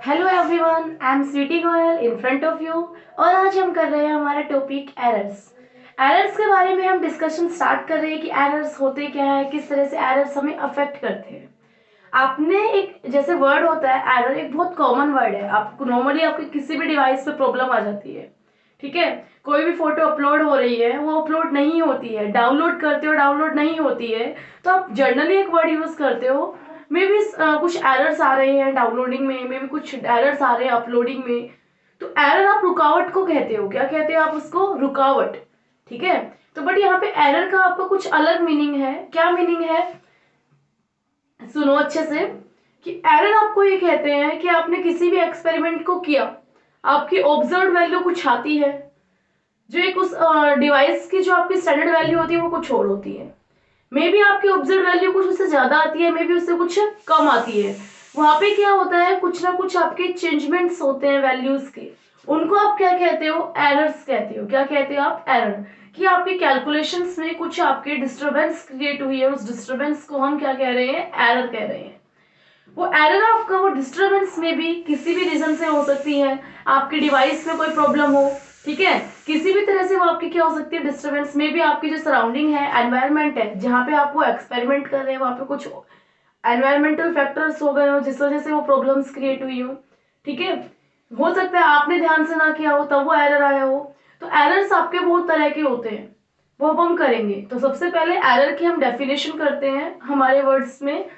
Hello everyone, I am Sweety Goyal in front of you. और आज हम कर रहे हैं हमारा टॉपिक एरर्स। एरर्स के बारे में हम डिस्कशन स्टार्ट कर रहे हैं कि एरर्स होते क्या है, किस तरह से एरर्स हमें अफेक्ट करते हैं। आपने एक जैसे वर्ड होता है एरर, एक बहुत कॉमन वर्ड है। आपको नॉर्मली आपके किसी भी डिवाइस पे प्रॉब्लम आ जाती है, ठीक है। कोई भी फोटो अपलोड हो रही है, वो अपलोड नहीं होती है, डाउनलोड करते हो डाउनलोड नहीं होती है, तो आप जनरली एक वर्ड यूज करते हो। मे बी कुछ एरर्स आ रहे हैं डाउनलोडिंग में, मे बी कुछ एरर्स आ रहे हैं अपलोडिंग में। तो एरर आप रुकावट को कहते हो, क्या कहते हो आप उसको? रुकावट, ठीक है। तो बट यहाँ पे एरर का आपका कुछ अलग मीनिंग है। क्या मीनिंग है, सुनो अच्छे से। कि एरर आपको ये कहते हैं कि आपने किसी भी एक्सपेरिमेंट को किया, आपकी ऑब्जर्व वैल्यू कुछ आती है, जो एक उस डिवाइस की जो आपकी स्टैंडर्ड वैल्यू होती है वो कुछ और होती है। मे बी आपकी ऑब्जर्व वैल्यू कुछ उससे ज्यादा आती है, मे बी उससे कुछ कम आती है। वहां पे क्या होता है, कुछ ना कुछ आपके चेंजमेंट्स होते हैं वैल्यूज के। उनको आप क्या कहते हो? एरर्स कहते हो। क्या कहते हो आप? एरर। कि आपके कैलकुलेशंस में कुछ आपके डिस्टरबेंस क्रिएट हुई है, उस डिस्टरबेंस को हम क्या कह रहे हैं? एरर कह रहे हैं। वो एरर आपका, वो डिस्टरबेंस में भी किसी भी रीजन से हो सकती है। आपके डिवाइस में कोई प्रॉब्लम हो, ठीक है, किसी भी तरह से वो आपकी क्या हो सकती है? डिस्टरबेंस में भी आपकी जो सराउंडिंग है, एनवायरनमेंट है जहाँ पे आप वो एक्सपेरिमेंट कर रहे हैं, वहाँ पे कुछ एनवायरमेंटल फैक्टर्स हो गए हो जिस वजह से वो प्रॉब्लम्स क्रिएट हुई हो, ठीक है। हो सकता है आपने ध्यान से ना किया हो तब वो एरर आया हो। तो एरर्स आपके बहुत तरह के होते हैं, वो अब हम करेंगे। तो सबसे पहले एरर की हम डेफिनेशन करते हैं हमारे वर्ड्स में,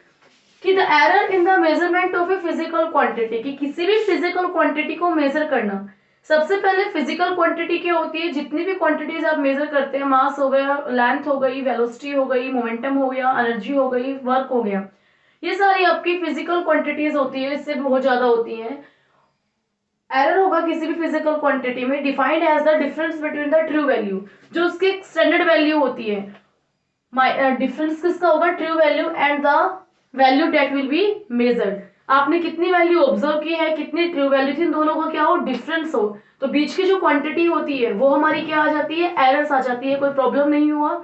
कि the error in the measurement of a physical quantity, कि किसी भी फिजिकल क्वांटिटी को मेजर करना। सबसे पहले फिजिकल क्वांटिटी क्या होती है? जितनी भी क्वांटिटीज आप मेजर करते हैं, मास हो गया, लेंथ हो गई, वेलोसिटी हो गई, मोमेंटम हो गया, एनर्जी हो गई, वर्क हो गया, ये सारी आपकी फिजिकल क्वांटिटीज होती है, इससे बहुत ज्यादा होती है। एरर होगा किसी भी फिजिकल क्वांटिटी में defined as the difference between the true value, जो उसकी स्टैंडर्ड वैल्यू होती है। डिफरेंस किसका होगा? True value and the value that will be measured. आपने कितनी वैल्यू ऑब्जर्व की है, कितनी ट्रू वैल्यू थी, इन दोनों का क्या हो? डिफरेंस हो। तो बीच की जो क्वांटिटी होती है वो हमारी क्या आ जाती है? एरर्स आ जाती है। कोई प्रॉब्लम नहीं हुआ।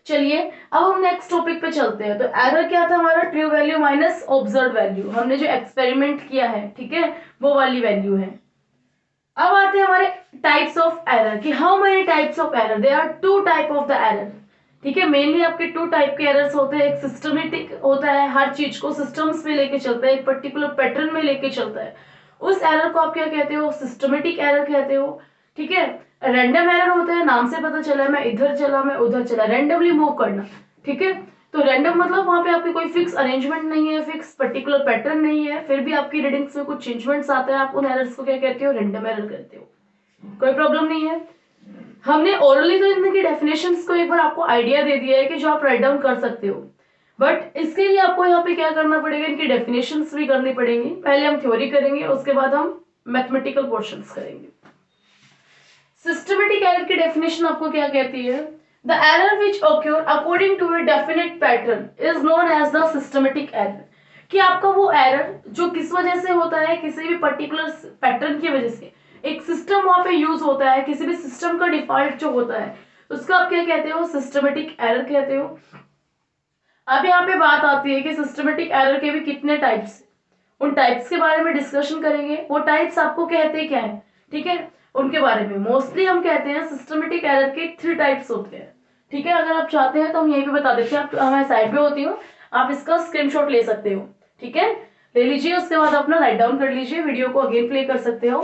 चलिए अब हम नेक्स्ट टॉपिक पे चलते हैं। तो एरर क्या था हमारा? True value minus observe value. हमने जो एक्सपेरिमेंट किया है, ठीक है, वो वाली वैल्यू है। अब आते हैं हमारे टाइप्स ऑफ एरर, कि how many types of error? There are two type of the error, ठीक है। मेनली आपके टू टाइप के एरर्स होते हैं। एक सिस्टमेटिक होता है, हर चीज को सिस्टम्स में लेके चलता है, एक पर्टिकुलर पैटर्न में लेके चलता है। उस एरर को आप क्या कहते हो? सिस्टमेटिक एरर कहते हो, ठीक है। रैंडम एरर होता है, नाम से पता चला, मैं इधर चला मैं उधर चला, रैंडमली मूव करना, ठीक है। तो रैंडम मतलब वहां पे आपकी कोई फिक्स अरेंजमेंट नहीं है, फिक्स पर्टिकुलर पैटर्न नहीं है, फिर भी आपकी रीडिंग्स में कुछ चेंजमेंट्स आते हैं, आप उन एरर्स को क्या कहते हो? रैंडम एरर कहते हो। कोई प्रॉब्लम नहीं है। हमने ओरली तो इनकी डेफिनेशंस को एक बार आपको आइडिया दे दिया है कि जो आप राइट डाउन कर सकते हो, बट इसके लिए आपको यहाँ पे क्या करना पड़ेगा? इनकी डेफिनेशंस भी करनी पड़ेंगी। पहले हम थ्योरी करेंगे, उसके बाद हम मैथमेटिकल पोर्शंस करेंगे। सिस्टमेटिक एरर की डेफिनेशन आपको क्या कहती है? The error which occur according to a definite pattern is known as the systematic error. कि आपका वो एरर जो किस वजह से होता है? किसी भी पर्टिकुलर पैटर्न की वजह से। एक सिस्टम वहां पे यूज होता है, किसी भी सिस्टम का डिफॉल्ट जो होता है, उसका आप क्या कहते हो? सिस्टमेटिक एरर कहते हो। अब यहाँ पे बात आती है कि सिस्टमेटिक एरर के भी कितने टाइप्स, उन टाइप्स के बारे में डिस्कशन करेंगे। वो टाइप्स आपको कहते क्या है, ठीक है, उनके बारे में। मोस्टली हम कहते हैं सिस्टमेटिक एरर के 3 टाइप्स होते हैं, ठीक है। अगर आप चाहते हैं तो हम यहीं पे बता देते हैं, आप हमारे साइड पे होती हो, आप इसका स्क्रीनशॉट ले सकते हो, ठीक है, ले लीजिए। उसके बाद अपना राइट डाउन कर लीजिए, वीडियो को अगेन प्ले कर सकते हो।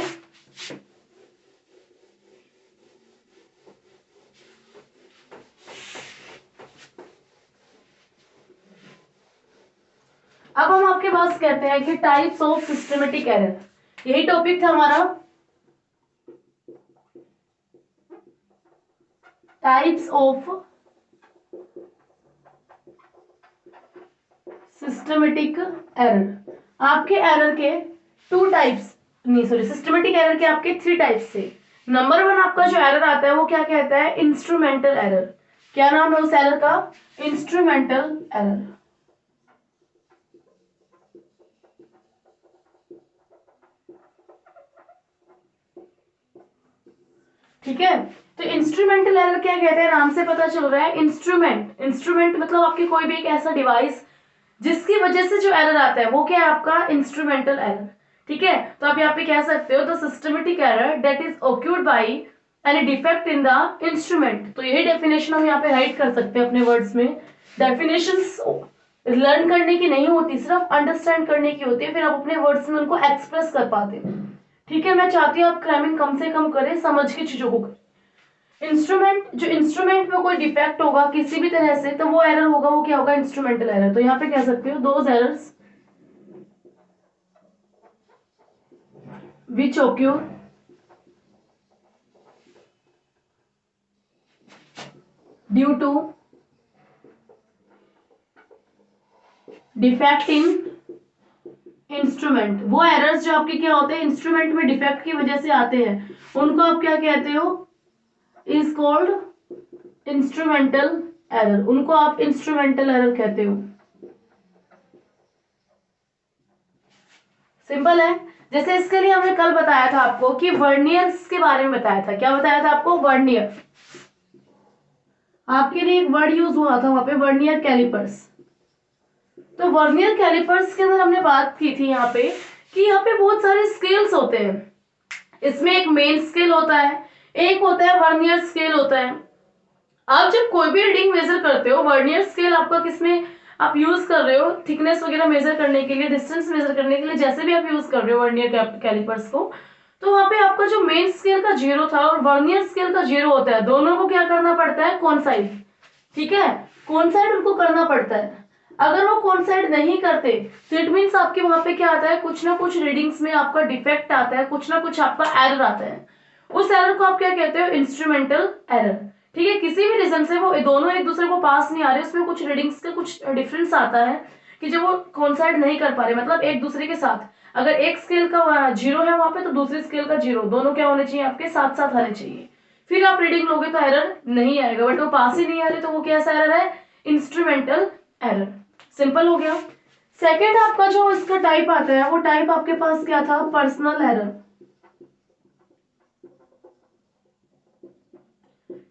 अब हम आपके पास कहते हैं कि टाइप्स ऑफ सिस्टमेटिक एरर, यही टॉपिक था हमारा, टाइप्स ऑफ सिस्टमेटिक एरर। आपके एरर के 2 टाइप्स, नहीं सॉरी, सिस्टमेटिक एरर के आपके 3 टाइप्स से। नंबर 1 आपका जो एरर आता है वो क्या कहता है? Instrumental error. क्या नाम है उस एरर का? इंस्ट्रूमेंटल एरर, ठीक है। तो इंस्ट्रूमेंटल एरर क्या कहते हैं? नाम से पता चल रहा है, इंस्ट्रूमेंट। इंस्ट्रूमेंट मतलब आपकी कोई भी एक ऐसा डिवाइस जिसकी वजह से जो एरर आता है वो क्या है? आपका इंस्ट्रूमेंटल एरर, ठीक है, तो आप यहाँ पे कह सकते हो the systematic error that is occurred by any defect in the instrument. तो यही डेफिनेशन हम यहाँ पे राइट कर सकते हैं अपने वर्ड्स में। डेफिनेशंस लर्न करने की नहीं होती, सिर्फ अंडरस्टैंड करने की होती है, फिर आप अपने वर्ड्स में उनको एक्सप्रेस कर पाते हैं। ठीक है, मैं चाहती हूँ आप क्रैमिंग कम से कम करें, समझ के चीजों को करें। इंस्ट्रूमेंट में कोई डिफेक्ट होगा किसी भी तरह से, तो वो एरर होगा, वो क्या होगा, इंस्ट्रूमेंटल एरर। तो यहाँ पे कह सकते हो those errors which occur due to defect in instrument. वो एरर्स जो आपके क्या होते हैं, इंस्ट्रूमेंट में डिफेक्ट की वजह से आते हैं, उनको आप क्या कहते हो, इज कॉल्ड इंस्ट्रूमेंटल एरर। उनको आप इंस्ट्रूमेंटल एरर कहते हो। सिंपल है। जैसे इसके लिए हमने कल बताया था आपको कि वर्नियर्स के बारे में बताया था। क्या बताया था आपको, वर्नियर। आपके लिए एक वर्ड यूज हुआ था वहां पे, वर्नियर कैलिपर्स। तो वर्नियर कैलिपर्स के अंदर हमने बात की थी यहाँ पे कि यहाँ पे बहुत सारे स्केल्स होते हैं। इसमें एक मेन स्केल होता है, एक होता है वर्नियर स्केल होता है। आप जब कोई भी रीडिंग मेजर करते हो, वर्नियर स्केल आपका किसमें आप यूज कर रहे हो, थिकनेस वगैरह मेजर करने के लिए, डिस्टेंस मेजर करने के लिए, जैसे भी आप यूज कर रहे हो वर्नियर कैलिपर्स को, तो वहां पे आपका जो मेन स्केल का 0 था और वर्नियर स्केल का 0 होता है, दोनों को क्या करना पड़ता है, कोइंसाइड। ठीक है, कोइंसाइड उनको करना पड़ता है। अगर वो कोइंसाइड नहीं करते तो इट मीन्स आपके वहां पे क्या आता है, कुछ ना कुछ रीडिंग्स में आपका डिफेक्ट आता है, कुछ ना कुछ आपका एरर आता है। उस एरर को आप क्या कहते हो, इंस्ट्रूमेंटल एरर। ठीक है, किसी भी रीजन से वो दोनों एक दूसरे को पास नहीं आ रहे, उसमें कुछ रीडिंग्स का कुछ डिफरेंस आता है कि जब वो कोइंसाइड नहीं कर पा रहे, मतलब एक दूसरे के साथ, अगर एक स्केल का 0 है वहां पे, तो दूसरे स्केल का 0, दोनों क्या होने चाहिए, आपके साथ साथ आने चाहिए, फिर आप रीडिंग लोगे तो एरर नहीं आएगा। बट वो पास ही नहीं आ रहे तो वो कैसा एरर है, इंस्ट्रूमेंटल एरर। सिंपल हो गया। सेकेंड आपका जो इसका टाइप आता है, वो टाइप आपके पास क्या था, पर्सनल एरर।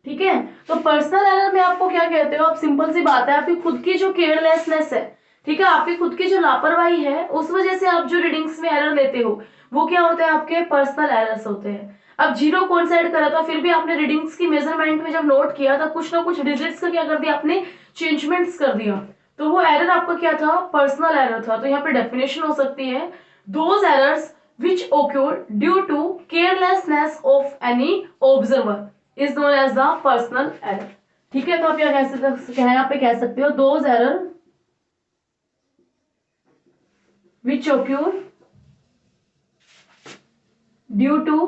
ठीक है, तो पर्सनल एरर में आपको क्या कहते हो, आप सिंपल सी बात है, आपकी खुद की जो केयरलेसनेस है, ठीक है, आपकी खुद की जो लापरवाही है, उस वजह से आप जो रीडिंग्स में एरर लेते हो, वो क्या होते हैं, आपके पर्सनल एरर्स होते हैं। अब 0 कोइंसाइड करा था, फिर भी आपने रीडिंग्स की मेजरमेंट में जब नोट किया था, कुछ ना कुछ डिजिट्स का क्या कर दिया आपने, चेंजमेंट्स कर दिया, तो वो एरर आपका क्या था, पर्सनल एरर था। तो यहाँ पे डेफिनेशन हो सकती है, those errors which occur due to carelessness of any observer is known as the personal error। ठीक है, तो आप यहाँ पे कह सकते हो those error which occur due to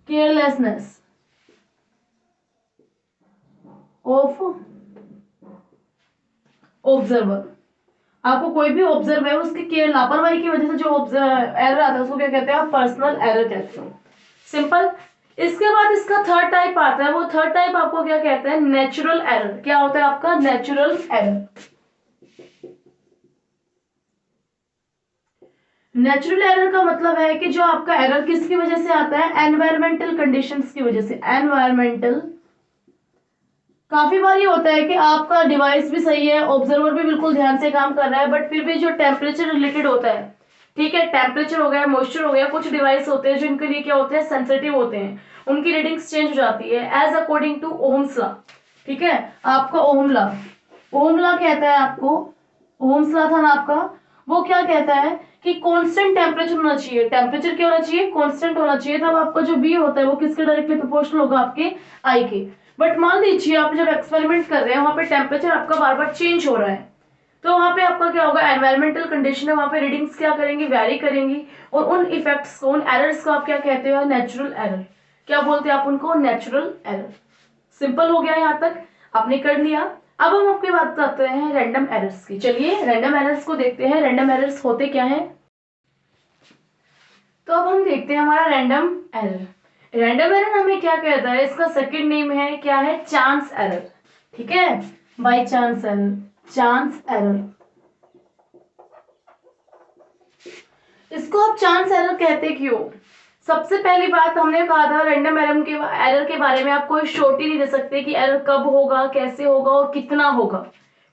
carelessness of observer। आपको कोई भी ऑब्जर्व है, उसकी केयर लापरवाही की वजह से जो एरर आता है, उसको क्या कहते हैं, आप पर्सनल एरर कहते हो। सिंपल। इसके बाद इसका थर्ड टाइप आता है, वो थर्ड टाइप आपको क्या कहते हैं, नेचुरल एरर। क्या होता है आपका, नेचुरल एरर। नेचुरल एरर का मतलब है कि जो आपका एरर किसकी वजह से आता है, एनवायरमेंटल कंडीशंस की वजह से। एनवायरमेंटल, काफी बार ये होता है कि आपका डिवाइस भी सही है, ऑब्जर्वर भी बिल्कुल ध्यान से काम कर रहा है, बट फिर भी जो टेम्परेचर रिलेटेड होता है, ठीक है, टेम्परेचर हो गया, मॉइस्चर हो गया, कुछ डिवाइस होते हैं जो इनके लिए क्या होते हैं, सेंसिटिव होते हैं, उनकी रीडिंग्स चेंज हो जाती है as according to Ohm's law. ठीक है, आपका ओम लॉ, ओम लॉ कहता है आपको, ओम्स लॉ था ना आपका, वो क्या कहता है कि कांस्टेंट टेम्परेचर होना चाहिए। टेम्परेचर क्या होना चाहिए, कांस्टेंट होना चाहिए, तब आपका जो बी होता है वो किसके डायरेक्टली प्रोपोर्शनल होगा, आपके आई के। बट मान लीजिए आप जब एक्सपेरिमेंट कर रहे हैं, वहां पे टेम्परेचर आपका बार बार चेंज हो रहा है, तो वहां पे आपका क्या होगा, एनवायरमेंटल कंडीशन है, वहां पे रीडिंग्स क्या करेंगी, वेरी करेंगी, और उन इफेक्ट्स को, उन एरर्स को आप क्या कहते हो, नेचुरल एरर। क्या बोलते हैं आप उनको, नेचुरल एरर। सिंपल हो गया, यहां तक आपने कर लिया। अब हम आपकी बात करते हैं रैंडम एरर्स की। चलिए रैंडम एरर्स को देखते हैं, रैंडम एरर्स होते क्या है। तो अब हम देखते हैं हमारा रैंडम एरर। रैंडम एरर हमें क्या कहता है, इसका सेकंड नेम है, क्या है, चांस एरर। ठीक है, by chance error, chance error. इसको आप चांस एरर कहते क्यों, सबसे पहली बात हमने कहा था रैंडम एरर के बारे में आप कोई श्योरिटी नहीं दे सकते कि एरर कब होगा, कैसे होगा और कितना होगा।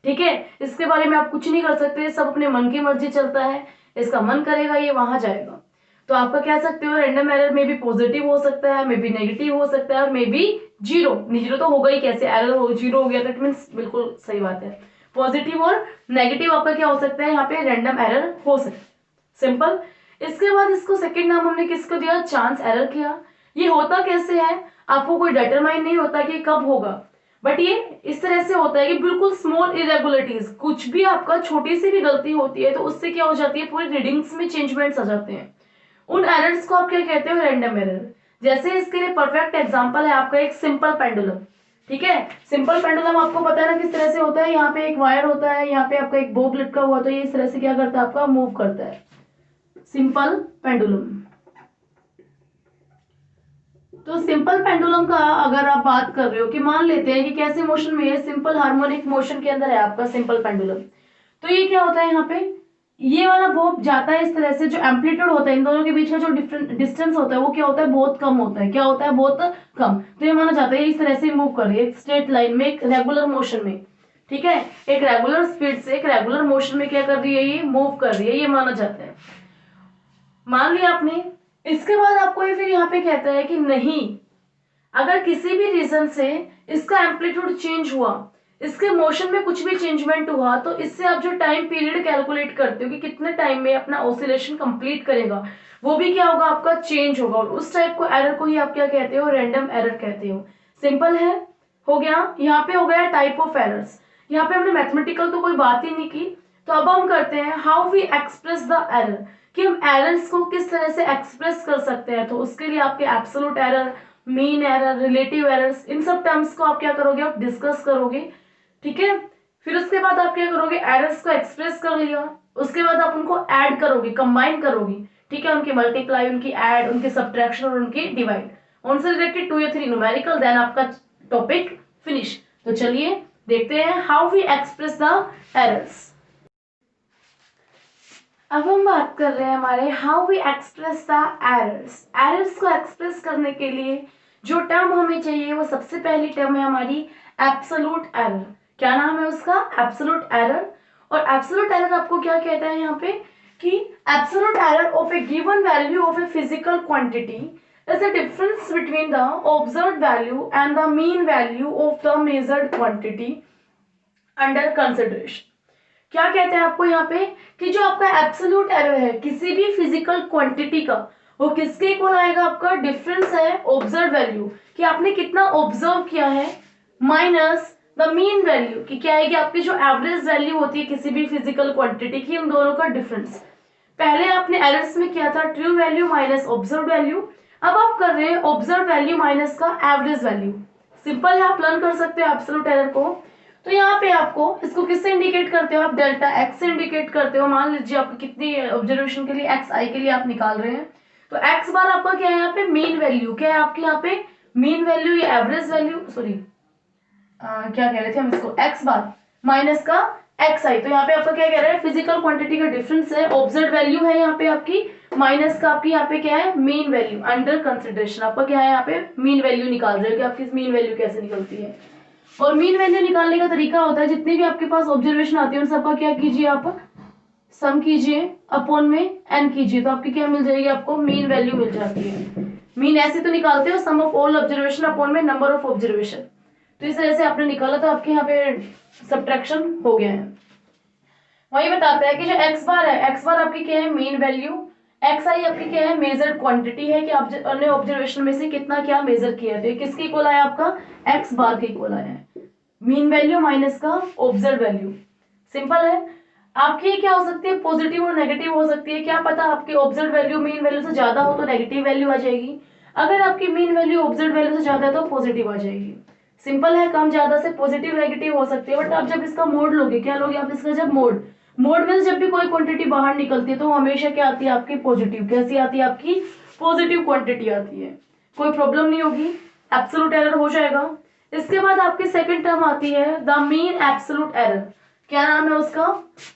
ठीक है, इसके बारे में आप कुछ नहीं कर सकते, सब अपने मन की मर्जी चलता है। इसका मन करेगा ये वहां जाएगा। तो आपका कह सकते हो रैंडम एरर में भी पॉजिटिव हो सकता है, मे बी नेगेटिव हो सकता है, और मे बी जीरो। जीरो तो होगा ही कैसे, एरर हो जीरो हो गया तो इट मीन्स बिल्कुल सही बात है। पॉजिटिव और नेगेटिव आपका क्या हो सकता है, यहाँ पे रैंडम एरर हो सकता है। सिंपल। इसके बाद इसको सेकंड नाम हमने किसको दिया, चांस एरर किया। ये होता कैसे है, आपको कोई डिटरमाइन नहीं होता कि कब होगा, बट ये इस तरह से होता है कि बिल्कुल स्मॉल इरेगुलरिटीज, कुछ भी आपका छोटी सी भी गलती होती है तो उससे क्या हो जाती है, पूरी रीडिंग्स में चेंजमेंट्स आ जाते हैं। उन एरर्स को आप क्या कहते हो, रैंडम एरर। जैसे इसके लिए परफेक्ट एग्जांपल है आपका एक सिंपल पेंडुलम। ठीक है, सिंपल पेंडुलम आपको पता है ना किस तरह से होता है, यहाँ पे एक वायर होता है, यहाँ पे आपका एक बोब लटका हुआ, तो ये इस तरह से क्या करता है, आपका मूव करता है, सिंपल पेंडुलम। तो सिंपल पेंडुलम का अगर आप बात कर रहे हो कि मान लेते हैं कि कैसे मोशन में है, सिंपल हार्मोनिक मोशन के अंदर है आपका सिंपल पेंडुलम। तो ये क्या होता है, यहाँ पे ये वाला बोब जाता है इस तरह से, जो एम्पलीट्यूड होता है इन दोनों के बीच का जो डिफरेंट डिस्टेंस होता है वो क्या होता है, बहुत कम होता है। क्या होता है, बहुत कम। तो ये माना जाता है इस तरह से मूव कर रही है एक स्ट्रेट लाइन में, एक रेगुलर मोशन में। ठीक है, एक रेगुलर स्पीड से एक रेगुलर मोशन में क्या कर रही है, ये मूव कर रही है, ये माना जाता है। मान लिया आपने। इसके बाद आपको ये फिर यहाँ पे कहता है कि नहीं, अगर किसी भी रीजन से इसका एम्पलीट्यूड चेंज हुआ, इसके मोशन में कुछ भी चेंजमेंट हुआ, तो इससे आप जो टाइम पीरियड कैलकुलेट करते हो कि कितने टाइम में अपना ऑसिलेशन कंप्लीट करेगा, वो भी क्या होगा, आपका चेंज होगा। और उस टाइप को एरर को ही आप क्या कहते हो, रैंडम एरर कहते हो। सिंपल है, हो गया। यहाँ पे हो गया टाइप ऑफ एरर्स। यहाँ पे हमने मैथमेटिकल तो कोई बात ही नहीं की। तो अब हम करते हैं how we express the error, कि हम एरर्स को किस तरह से एक्सप्रेस कर सकते हैं। तो उसके लिए आपके absolute error, mean error, relative errors, इन सब टर्म्स को आप क्या करोगे, आप डिस्कस करोगे। ठीक है, फिर उसके बाद आप क्या करोगे, एरर्स को एक्सप्रेस कर लिया, उसके बाद आप उनको ऐड करोगे, कंबाइन करोगे। ठीक है, उनकी मल्टीप्लाई, उनकी ऐड, उनकी सब्ट्रैक्शन और उनकी डिवाइड, उनसे रिलेटेड 2 या 3 न्यूमेरिकल, देन आपका टॉपिक फिनिश। तो चलिए देखते हैं how we express the errors. अब हम बात कर रहे हैं हमारे how we express the errors. Errors को एक्सप्रेस करने के लिए जो टर्म हमें चाहिए वो सबसे पहली टर्म है हमारी एब्सोल्यूट एरर। क्या नाम है उसका, एब्सोल्यूट एरर। और एब्सोल्यूट एरर आपको क्या कहता है यहाँ पे, कि absolute error of A given value of a physical quantity is the difference between the observed value and the mean value of the measured quantity under consideration। क्या कहते हैं आपको यहाँ पे, कि जो आपका एब्सोल्यूट एरर है किसी भी फिजिकल क्वांटिटी का, वो किसके इक्वल आएगा, आपका डिफरेंस है ऑब्जर्व वैल्यू, कि आपने कितना ऑब्जर्व किया है, माइनस द मीन वैल्यू, कि क्या है कि आपकी जो एवरेज वैल्यू होती है किसी भी फिजिकल क्वांटिटी की, उन दोनों का डिफरेंस। पहले आपने एरर्स में किया था true value minus observe value, अब आप कर रहे हैं ऑब्जर्व वैल्यू माइनस का एवरेज वैल्यू। सिंपल है, आप लर्न कर सकते हो एब्सोल्यूट एरर को। तो यहाँ पे आपको इसको किससे इंडिकेट करते हो, आप डेल्टा एक्स से इंडिकेट करते हो। मान लीजिए आपको कितनी ऑब्जर्वेशन के लिए एक्स आई के लिए आप निकाल रहे हैं, तो एक्स बार आपका क्या है यहाँ पे, मीन वैल्यू। क्या है आपके यहाँ पे मीन वैल्यू या एवरेज वैल्यू, सॉरी क्या कह रहे थे हम इसको, एक्स बार माइनस का एक्स आई। तो यहाँ पे आपका क्या कह रहा है, फिजिकल क्वांटिटी का डिफरेंस है, ऑब्जर्व वैल्यू है यहाँ पे आपकी, माइनस का आपकी यहाँ पे क्या है, मीन वैल्यू अंडर कंसिडरेशन। आपका क्या है यहाँ पे, मीन वैल्यू निकाल रहे हो कि आपकी मीन वैल्यू कैसे निकलती है। और मीन वैल्यू निकालने का तरीका होता है, जितनी भी आपके पास ऑब्जर्वेशन आती है उन सबका क्या कीजिए, आप सम कीजिए, अपॉन में एन कीजिए, तो आपकी क्या मिल जाएगी, आपको मीन वैल्यू मिल जाती है। मीन ऐसे तो निकालते हो, सम ऑफ ऑल ऑब्जर्वेशन अपॉन में नंबर ऑफ ऑब्जर्वेशन। तो इस तरह से आपने निकाला तो आपके यहाँ पे सब्ट्रैक्शन हो गया है। वही बताता है कि जो एक्स बार है, एक्स बार आपकी क्या है, मीन वैल्यू, एक्स आई आपकी क्या है, मेजर्ड क्वांटिटी है, कि आपने ऑब्जर्वेशन में से कितना क्या मेजर किया। तो ये किसके इक्वल आया, आपका एक्स बार के इक्वल आया है, मीन वैल्यू माइनस का ऑब्जर्व वैल्यू। सिंपल है। आपकी क्या हो सकती है, पॉजिटिव और नेगेटिव हो सकती है। क्या पता आपकी ऑब्जर्व वैल्यू मीन वैल्यू से ज्यादा हो तो नेगेटिव वैल्यू आ जाएगी, अगर आपकी मीन वैल्यू ऑब्जर्व वैल्यू से ज्यादा है तो पॉजिटिव आ जाएगी। सिंपल है, कम ज्यादा से पॉजिटिव नेगेटिव हो सकती है। बट आप जब इसका मोड लोगे, क्या लोगे आप इसका, जब मोड, मोड में जब भी कोई क्वांटिटी बाहर निकलती है तो हमेशा क्या आती है, आपकी पॉजिटिव। कैसी आती है, आपकी पॉजिटिव क्वांटिटी आती है, कोई प्रॉब्लम नहीं होगी, एब्सोल्यूट एरर हो जाएगा। इसके बाद आपकी सेकंड टर्म आती है द मीन एब्सोल्यूट एरर। क्या नाम है उसका,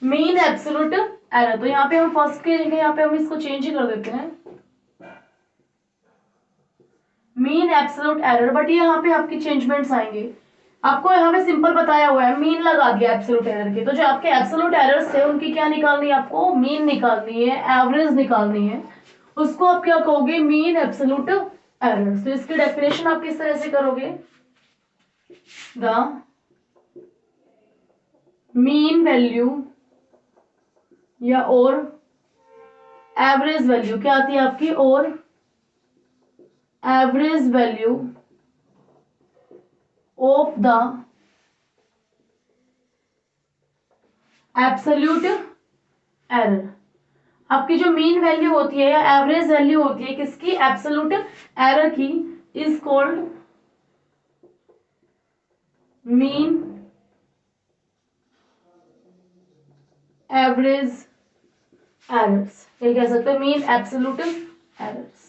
मीन एब्सोल्यूट एरर। तो यहाँ पे हम फर्स्ट के जगह यहाँ पे हम इसको चेंज ही कर देते हैं, मीन एब्सोल्यूट एरर। बट यहाँ पे आपकी चेंजमेंट्स आएंगे, आपको यहाँ पे सिंपल बताया हुआ है, मीन लगा दिया एब्सोल्यूट एरर के। तो जो आपके एब्सोल्यूट एरर्स थे उनकी क्या निकालनी है, आपको मीन निकालनी है, एवरेज निकालनी है। उसको आप क्या कहोगे, मीन एब्सोल्यूट एरर्स। तो इसकी डेफिनेशन आप किस तरह से करोगे, द मीन वैल्यू या और एवरेज वैल्यू क्या आती है आपकी, और average value of the absolute error. आपकी जो मीन वैल्यू होती है या एवरेज वैल्यू होती है किसकी, एब्सोल्यूट एरर की, is called mean average errors. ये कह सकते हैं मीन एब्सोल्यूट एरर्स।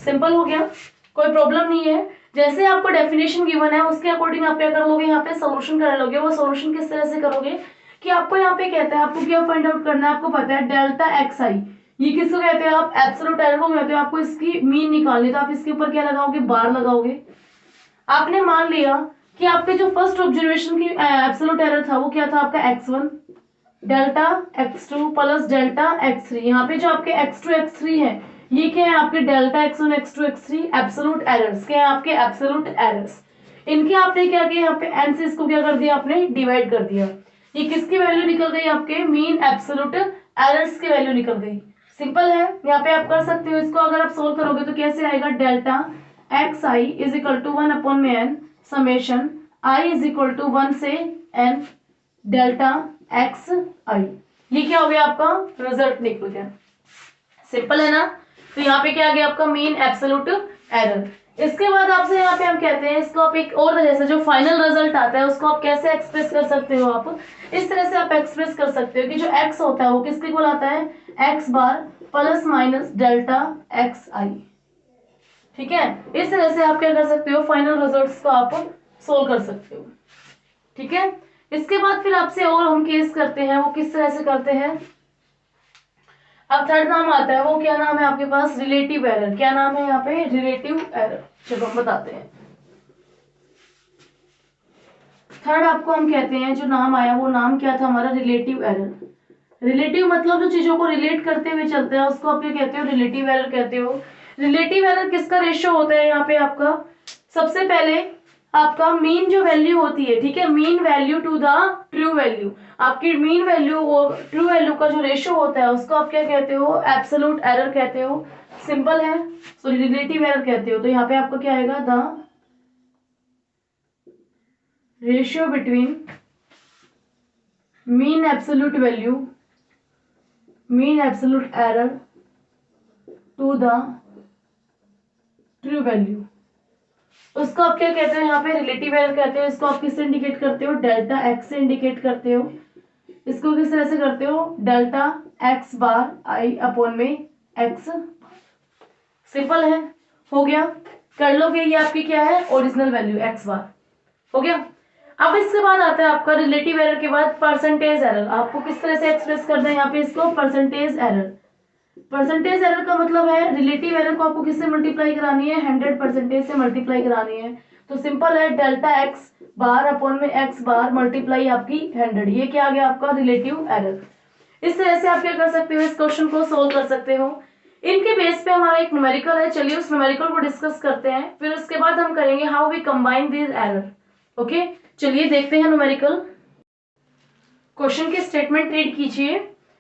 सिंपल हो गया, कोई प्रॉब्लम नहीं है। जैसे आपको डेफिनेशन गिवन है उसके अकॉर्डिंग आप क्या कर लोगे, यहाँ पे सोल्यूशन कर लोगे। वो सोल्यूशन किस तरह से करोगे कि आपको यहाँ पे कहता है आपको क्या फाइंड आउट करना है, आपको पता है डेल्टा एक्स आई, ये किसको कहते हैं, आप एब्सोल्यूट एरर को कहते हो। आपको इसकी मीन निकालनी, तो आप इसके ऊपर क्या लगाओगे, बार लगाओगे। आपने मान लिया कि आपके जो फर्स्ट ऑब्जर्वेशन की एब्सोल्यूट एरर था वो क्या था आपका x1 delta x2 plus delta x3। यहाँ पे जो आपके x2 x3 है ये क्या है, आपके delta x1 x2 x3 absolute errors. क्या है आपके एब्सोल्यूट एरर्स। इनके आपने क्या किया, यहाँ पे n से इसको क्या कर दिया, आपने डिवाइड कर दिया। ये किसकी वैल्यू निकल गई, आपके मीन एब्सोल्यूट एरर्स की वैल्यू निकल गई। सिंपल है, यहाँ पे आप कर सकते हो इसको। अगर आप सोल्व करोगे तो कैसे आएगा, delta x i is equal to 1/n summation i is equal to 1 से n डेल्टा एक्स आई। ये क्या हो गया, आपका रिजल्ट निकल गया। सिंपल है ना। तो यहाँ पे क्या आ गया आपका मीन एब्सोल्यूट एरर। इसके बाद आपसे यहाँ पे हम कहते हैं इसको आप एक और जैसे जो फाइनल रिजल्ट आता है उसको आप कैसे एक्सप्रेस कर सकते हो, आप इस तरह से आप एक्सप्रेस कर सकते हो कि जो x होता है वो किसके इक्वल आता है, x बार प्लस माइनस डेल्टा एक्स आई। ठीक है, इस तरह से आप क्या कर सकते हो, फाइनल रिजल्ट्स को आप सोल्व कर सकते हो। ठीक है, इसके बाद फिर आपसे और हम केस करते हैं, वो किस तरह से करते हैं। अब थर्ड नाम आता है, वो क्या नाम है आपके पास, रिलेटिव एरर। क्या नाम है यहाँ पे, रिलेटिव एरर। चलो हम बताते हैं। थर्ड आपको हम कहते हैं जो नाम आया वो नाम क्या था हमारा, रिलेटिव एरर। रिलेटिव मतलब जो चीजों को रिलेट करते हुए चलते हैं उसको आप क्या कहते हो, रिलेटिव एरर कहते हो। रिलेटिव एरर किसका रेशियो होता है यहाँ पे आपका, सबसे पहले आपका मीन जो वैल्यू होती है, ठीक है, mean value to the true value. आपकी मीन वैल्यू और ट्रू वैल्यू का जो रेशियो होता है उसको आप क्या कहते हो, एब्सोल्यूट एरर कहते हो। सिंपल है, सो रिलेटिव एरर कहते हो। तो यहाँ पे आपका क्या आएगा, the ratio between mean absolute value, mean absolute error to the true value, उसको आप क्या कहते हो, यहाँ पे रिलेटिव एरर कहते हो। इसको आप किससे इंडिकेट करते हो, डेल्टा एक्स से इंडिकेट करते हो। इसको किस तरह से करते हो, डेल्टा एक्स बार आई अपॉन में एक्स। सिंपल है, हो गया, कर लोगे। ये आपकी क्या है, ओरिजिनल वैल्यू एक्स बार, हो गया। अब इसके बाद आता है आपका रिलेटिव एरर के बाद परसेंटेज एरर। आपको किस तरह से एक्सप्रेस करना है यहाँ पे इसको, परसेंटेज एरर। परसेंटेज एरर का मतलब है रिलेटिव एरर को आपको किससे मल्टीप्लाई करानी है, 100% से मल्टीप्लाई करानी है। तो सिंपल है, डेल्टा एक्स बार अपॉन में एक्स बार मल्टीप्लाई आपकी 100। ये क्या आ गया आपका रिलेटिव एरर। इस तरह से आप क्या कर सकते हो, इस क्वेश्चन को सोल्व कर सकते हो। इनके बेस पे हमारा एक न्यूमेरिकल है, चलिए उस न्यूमेरिकल को डिस्कस करते हैं। फिर उसके बाद हम करेंगे how we combine this error. Okay, चलिए देखते हैं न्यूमेरिकल। क्वेश्चन की स्टेटमेंट रीड कीजिए।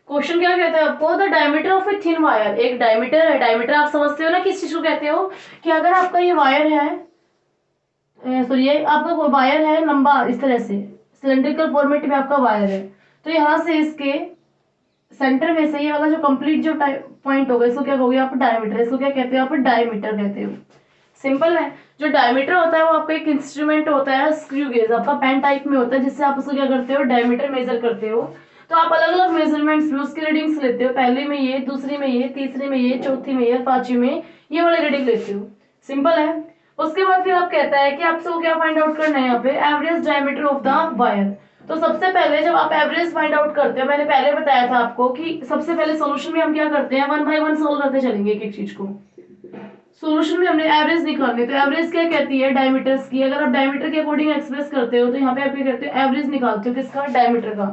क्वेश्चन क्या कहता है आपको, the diameter of a thin wire. एक डायमीटर है, डायमीटर आप समझते हो ना किस चीज को कहते हो, कि अगर आपका ये वायर है, सॉरी ये आपका वायर है लंबा, इस तरह से सिलेंड्रिकल फॉर्मेट में आपका वायर है, तो यहाँ से इसके सेंटर में से ये वाला जो कंप्लीट जो पॉइंट होगा इसको क्या कहोगे आप, डायमीटर। इसको क्या कहते हो आप, डायमीटर कहते हो। सिंपल है, जो डायमीटर होता है वो आपका एक इंस्ट्रूमेंट होता है, स्क्रू गेज आपका पेन टाइप में होता है, जिससे आप उसको क्या करते हो, डायमीटर मेजर करते हो। तो आप अलग अलग मेजरमेंट्स में उसकी रीडिंग्स लेते हो, पहले में ये, दूसरी में ये, तीसरी में ये, चौथी में ये, पांचवी में ये वाले रीडिंग लेते हो। सिंपल है। उसके बाद फिर आप कहता है कि आपसे वो क्या फाइंड आउट करना है यहाँ पे, average diameter of the wire. तो सबसे पहले जब आप एवरेज फाइंड आउट करते हो, मैंने पहले बताया था आपको कि सबसे पहले सॉल्यूशन में हम क्या करते हैं, वन बाय वन सोल्व करते चलेंगे एक एक चीज को। सॉल्यूशन में हमने एवरेज निकालनी, तो एवरेज क्या कहती है, डायमीटर्स की। अगर आप डायमीटर के अकॉर्डिंग एक्सप्रेस करते हो तो यहाँ पे आप क्या करते हो, एवरेज निकालते हो किसका, डायमीटर का।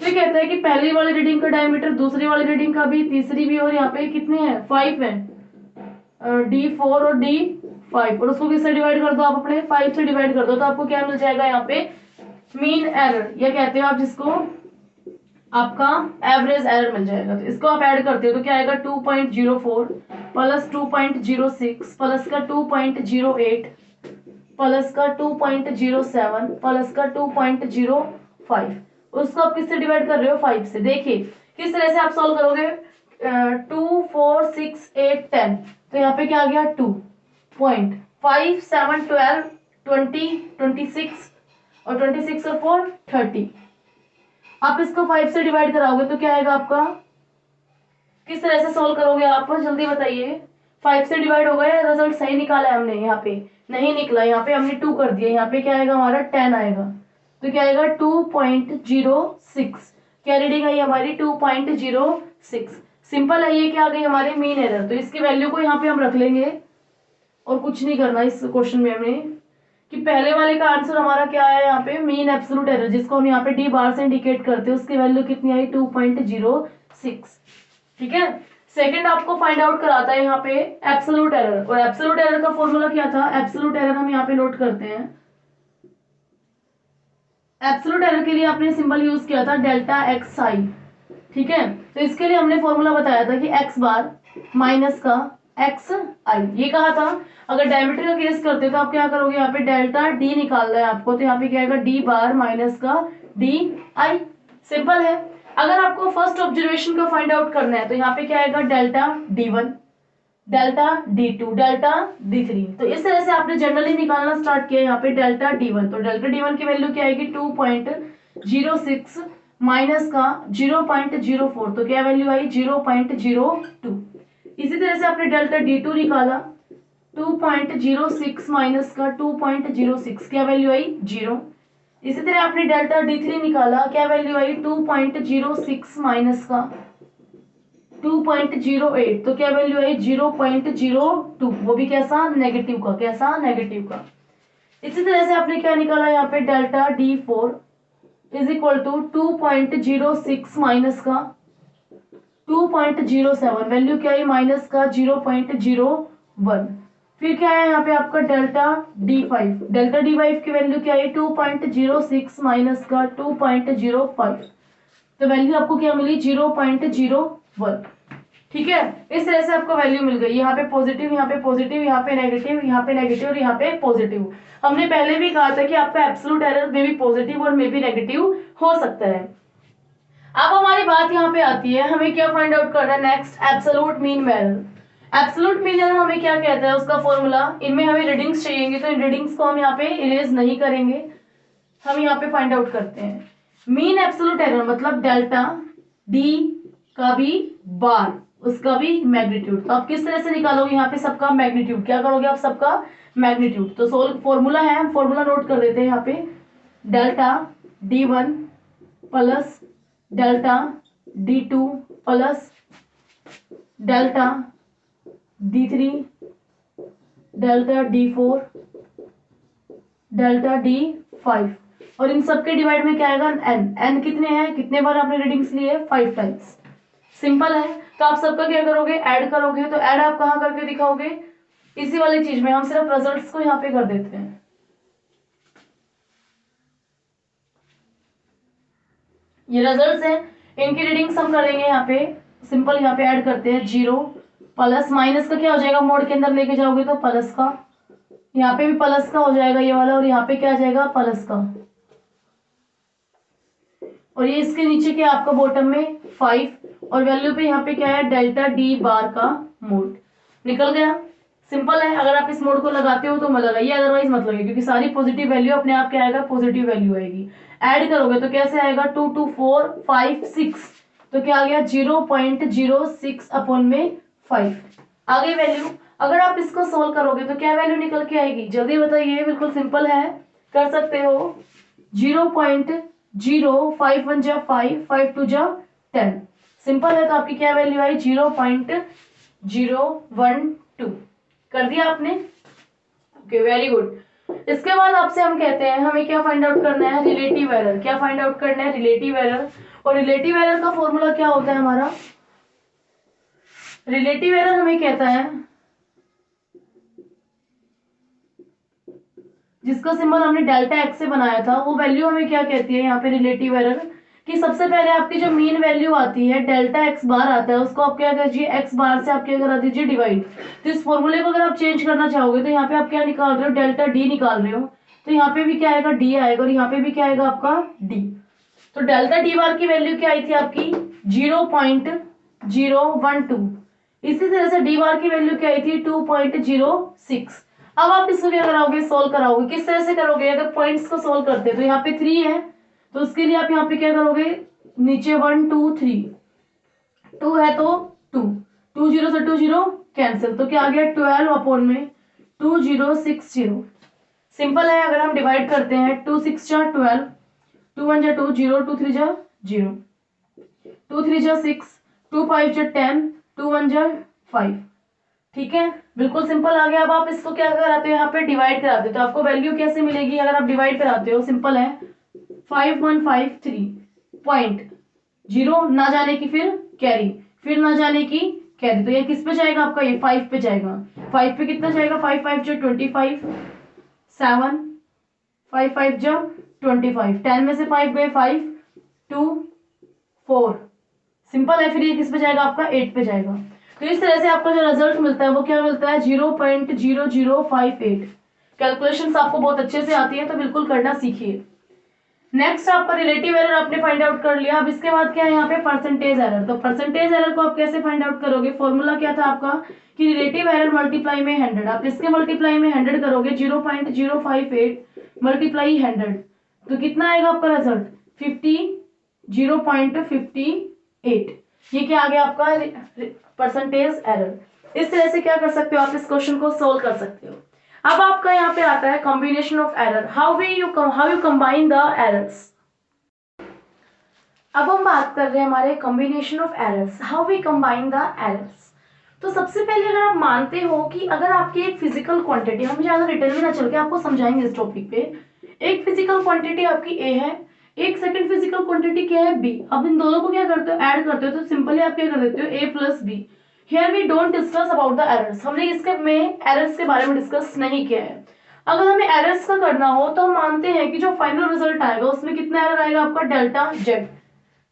तो ये कहता है कि पहली वाली रीडिंग का डायमीटर दूसरी वाली रीडिंग का भी, तीसरी भी, और यहाँ पे कितने हैं, 5 है, D4 और D5, और उसको किससे डिवाइड कर दो आप, अपने 5 से डिवाइड कर दो, तो आपको क्या मिल जाएगा यहाँ पे, मीन एरर, या कहते हो आप जिसको, आपका एवरेज एरर मिल जाएगा। तो इसको आप ऐड करते हो तो क्या आएगा, 2.04 प्लस 2.06 प्लस का 2.08 प्लस का 2.07 प्लस का 2.05, उसको आप किससे डिवाइड कर रहे हो, 5 से। देखिए किस तरह से आप सॉल्व करोगे, 2 4 6 8 10, तो यहाँ पे क्या आ गया, 2.5 7 12 20 26 और 26 और 4 30। आप इसको 5 से डिवाइड कराओगे तो क्या आएगा आपका, किस तरह से सोल्व करोगे आप, जल्दी बताइए। 5 से डिवाइड हो गया, रिजल्ट सही निकाला है हमने, यहाँ पे नहीं निकला, यहाँ पे हमने 2 कर दिया, यहाँ पे क्या आएगा हमारा 10 आएगा, तो क्या आएगा 2.06, क्या रीडिंग आई हमारी, 2.06। सिंपल है, ये क्या आ गई हमारे, मीन एरर। तो इसकी वैल्यू को यहाँ पे हम रख लेंगे और कुछ नहीं करना इस क्वेश्चन में हमें, कि पहले वाले का आंसर हमारा क्या आया यहाँ पे, मीन एब्सोल्यूट एरर, जिसको हम यहाँ पे डी बार से इंडिकेट करते हैं, उसकी वैल्यू कितनी आई, 2.06। ठीक है, सेकंड आपको फाइंड आउट कराता है यहाँ पे एब्सोल्यूट एरर, और एब्सोल्यूट एरर का फॉर्मूला क्या था, एब्सोल्यूट एरर हम यहाँ पे नोट करते हैं। एब्सोल्यूट एरर के लिए आपने सिंबल यूज किया था डेल्टा एक्स आई। ठीक है, तो इसके लिए हमने फॉर्मूला बताया था कि एक्स बार माइनस का एक्स आई, ये कहा था। अगर डायमीटर का केस करते तो आप क्या करोगे, यहाँ पे डेल्टा डी निकालना है आपको, तो यहाँ पे क्या आएगा, डी बार माइनस का डी आई। सिंपल है। अगर आपको फर्स्ट ऑब्जर्वेशन का फाइंड आउट करना है तो यहाँ पे क्या आएगा, delta D1, delta D2, delta D3। तो इस तरह से आपने जनरली निकालना स्टार्ट किया यहाँ पे डेल्टा D1, तो डेल्टा D1 की वैल्यू क्या आएगी, 2.06 माइनस का 0.04, तो क्या वैल्यू आई, 0.02। इसी तरह से आपने डेल्टा D2 निकाला, 2.06 माइनस का 2.06, क्या वैल्यू आई, 0। इसी तरह आपने डेल्टा D3 निकाला, क्या वैल्यू आई, 2.06 माइनस का 2.08, तो क्या वैल्यू आई, 0.02, वो भी कैसा, नेगेटिव का, कैसा, नेगेटिव का। इसी तरह से आपने क्या निकाला यहाँ पे, delta D4 is equal to 2.06 minus का 2.07, वैल्यू क्या है, माइनस का 0.01। फिर क्या है यहाँ पे आपका डेल्टा D5, डेल्टा D5 की वैल्यू क्या है, 2.06 माइनस का 2.05, तो वैल्यू आपको क्या मिली, 0.01। ठीक है, इस तरह से आपको वैल्यू मिल गई, यहाँ पे पॉजिटिव, यहाँ पे पॉजिटिव, यहाँ पे नेगेटिव, यहाँ पे नेगेटिव और यहाँ पे पॉजिटिव। हमने पहले भी कहा था कि आपका एब्सोल्यूट एरर में भी पॉजिटिव और में भी नेगेटिव हो सकता है। अब हमारी बात यहाँ पे आती है, हमें क्या फाइंड आउट करना है next, absolute mean error. Absolute mean error हमें क्या कहता है, उसका फॉर्मूला, इनमें हमें रीडिंग्स चाहिए, तो इन रीडिंग्स को हम यहाँ पे इरेज नहीं करेंगे, हम यहाँ पे फाइंड आउट करते हैं। मीन एब्सोल्यूट एरर मतलब डेल्टा डी का भी बार, उसका भी मैग्नीट्यूड। तो आप किस तरह से निकालोगे यहाँ पे सबका मैग्नीट्यूड, क्या करोगे आप, सबका मैग्नीट्यूड। तो सोल्व फॉर्मूला है, हम फॉर्मूला नोट कर देते हैं यहाँ पे, delta D1 plus delta D2 plus delta D3 delta D4 delta D5, और इन सबके डिवाइड में क्या आएगा, n कितने हैं, कितने बार आपने रीडिंग्स लिए, 5 टाइम्स। सिंपल है, तो आप सबका क्या करोगे, ऐड करोगे, तो ऐड आप कहाँ करके दिखाओगे, इसी वाली चीज में, हम सिर्फ रिजल्ट्स को यहाँ पे कर देते हैं। ये रिजल्ट्स है, इनकी रीडिंग्स हम करेंगे यहाँ पे, सिंपल यहाँ पे ऐड करते हैं, 0 प्लस माइनस का क्या हो जाएगा, मोड के अंदर लेके जाओगे तो प्लस का, यहाँ पे भी प्लस का हो जाएगा ये वाला, और यहाँ पे क्या आ जाएगा, प्लस का, और ये इसके नीचे क्या आपका बॉटम में 5, और वैल्यू पे यहाँ पे क्या है, डेल्टा डी बार का मोड निकल गया। सिंपल है, अगर आप इस मोड को लगाते हो तो मत लगाइए, अदरवाइज मत लगाइए, क्योंकि सारी पॉजिटिव वैल्यू अपने आप क्या आएगा, पॉजिटिव वैल्यू आएगी। ऐड करोगे तो कैसे आएगा, 2 2 4 5 6, तो क्या आ गया, 0.06 अपॉन में 5 आ गई वैल्यू। अगर आप इसको सोल्व करोगे तो क्या वैल्यू निकल के आएगी, जल्दी बताइए, बिल्कुल सिंपल है, कर सकते हो। 0.05 1 जा 5 5 2 जा 10, सिंपल है, तो आपकी क्या वैल्यू आई, 0.012। कर दिया आपने? Okay, very good. इसके बाद आपसे हम कहते हैं हमें क्या फाइंड आउट करना है, रिलेटिव एरर। क्या फाइंड आउट करना है, रिलेटिव एरर। और रिलेटिव एरर का फॉर्मूला क्या होता है हमारा, रिलेटिव एरर हमें कहता है, जिसका सिंबल हमने डेल्टा एक्स से बनाया था, वो वैल्यू हमें क्या कहती है यहाँ पे रिलेटिव एरर, कि सबसे पहले आपकी जो मीन वैल्यू आती है डेल्टा एक्स बार आता है, उसको आप क्या कीजिए, एक्स बार से आप क्या करा दीजिए, डिवाइड। तो इस फॉर्मूले को अगर आप चेंज करना चाहोगे तो यहाँ पे आप क्या निकाल रहे हो, डेल्टा डी निकाल रहे हो, तो यहाँ पे भी क्या आएगा, डी आएगा, और यहाँ पे भी क्या आएगा आपका डी। तो डेल्टा डी बार की वैल्यू क्या आई थी आपकी, 0.012। इसी तरह से डी बार की वैल्यू क्या आई थी, 2.06। अब आप इसको क्या कराओगे, सोल्व कराओगे। किस तरह से करोगे, अगर पॉइंट्स को सोल्व करते हैं तो यहाँ पे 3 है, तो उसके लिए आप यहाँ पे क्या करोगे, नीचे 1 2 3, 2 है तो 2, 2 जीरो से 2 जीरो कैंसिल, तो क्या आ गया 12 अपॉन में 2060। सिंपल है, अगर हम डिवाइड करते हैं 2 6 जा 12, 2 1 जा 2 0, 2 3 जा 0, 2 3 जा 6, 2 5 जा 10, 2 1 जा 5। ठीक है, बिल्कुल सिंपल आ गया। अब आप इसको क्या कराते हो, यहाँ पे डिवाइड कराते हो, तो आपको वैल्यू कैसे मिलेगी अगर आप डिवाइड कराते हो, सिंपल है, 5153.0 ना जाने की फिर कैरी, फिर ना जाने की कैरी, तो ये किस पे जाएगा आपका, ये 5 पे जाएगा। 5 पे कितना जाएगा, 5 5 जो 25, 7 5 5 जो 25, 10 में से 5 गए 5 2 4, सिंपल है, फिर ये किस पे जाएगा आपका 8 पे जाएगा। तो इस तरह से आपका जो रिजल्ट मिलता है वो क्या मिलता है, 0.0058। कैलकुलेशंस आपको बहुत अच्छे से आती है तो बिल्कुल करना सीखिए। नेक्स्ट आपका रिलेटिव एरर आपने फाइंड आउट कर लिया। अब इसके बाद क्या है यहाँ पे, परसेंटेज एरर। तो परसेंटेज एरर को आप कैसे फाइंड आउट करोगे, फॉर्मूला क्या था आपका, कि रिलेटिव एरर मल्टीप्लाई में 100। आप इसके मल्टीप्लाई में 100 करोगे, 0.058 मल्टीप्लाई 100, तो कितना आएगा आपका रिजल्ट, 0.58। ये क्या आ गया आपका परसेंटेज एरर। इस तरह से क्या कर सकते हो आप, इस क्वेश्चन को सोल्व कर सकते हो। अब आपका यहाँ पे आता है combination of error, how you combine the errors. अब हम बात कर रहे हैं हमारे combination of errors, how we combine the errors. तो सबसे पहले अगर आप मानते हो कि अगर आपकी एक फिजिकल क्वांटिटी, हम ज्यादा डिटेल में ना चल के आपको समझाएंगे इस टॉपिक पे, एक फिजिकल क्वांटिटी आपकी ए है, एक सेकंड फिजिकल क्वांटिटी क्या है बी। अब इन दोनों को क्या करते हो, ऐड करते हो, तो सिंपली आप क्या कर देते हो, A plus B. Here we don't discuss about the errors, हमने इसके में एरर्स के बारे में डिस्कस नहीं किया है। अगर हमें एरर्स का करना हो तो हम मानते हैं कि जो फाइनल रिजल्ट आएगा उसमें कितना एरर आएगा आपका, डेल्टा जेड,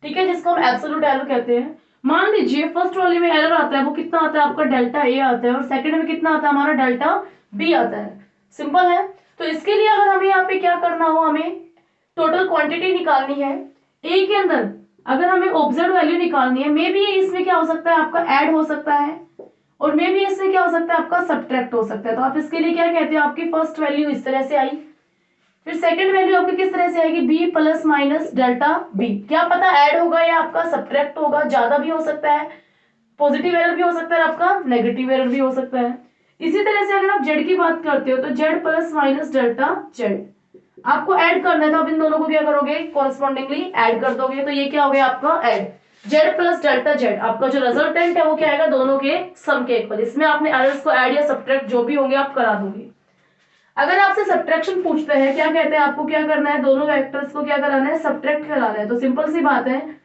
ठीक है, जिसको हम एब्सोल्यूट एरर कहते हैं। मान लीजिए फर्स्ट वाले में एरर आता है वो कितना आता है आपका, डेल्टा ए आता है, और सेकंड में कितना आता है हमारा, डेल्टा बी आता है। सिंपल है। तो इसके लिए अगर हमें यहाँ पे क्या करना हो, हमें टोटल क्वांटिटी निकालनी है ए के अंदर, अगर हमें ऑब्जर्व वैल्यू निकालनी है, मे बी इसमें क्या हो सकता है आपका ऐड हो सकता है, और मे बी इसमें क्या हो सकता है आपका सब्ट्रैक्ट हो सकता है। तो आप इसके लिए क्या कहते हो, आपकी फर्स्ट वैल्यू इस तरह से आई, फिर सेकंड वैल्यू आपकी किस तरह से आएगी, b plus minus delta b, क्या पता ऐड होगा या आपका सब्ट्रैक्ट होगा, ज्यादा भी हो सकता है, पॉजिटिव एरर भी हो सकता है, आपका नेगेटिव एरर भी हो सकता है। इसी तरह से अगर आप जेड की बात करते हो तो Z plus minus delta Z आपको ऐड करना है, तो आप इन दोनों को क्या करोगे, कॉरेस्पॉन्डिंगली ऐड कर दोगे, तो ये क्या हो गया आपका add, Z plus delta Z. आपका जो रिजल्टेंट है वो क्या आएगा, दोनों के सम के इक्वल। इसमें आपने एरर्स को ऐड या सब्ट्रैक्ट जो भी होंगे आप करा दोगे। अगर आपसे सब्ट्रैक्शन पूछते हैं, क्या कहते हैं आपको क्या करना है, दोनों वेक्टर्स को क्या कराना है, सब्ट्रैक्ट कराना है, तो सिंपल सी बात है,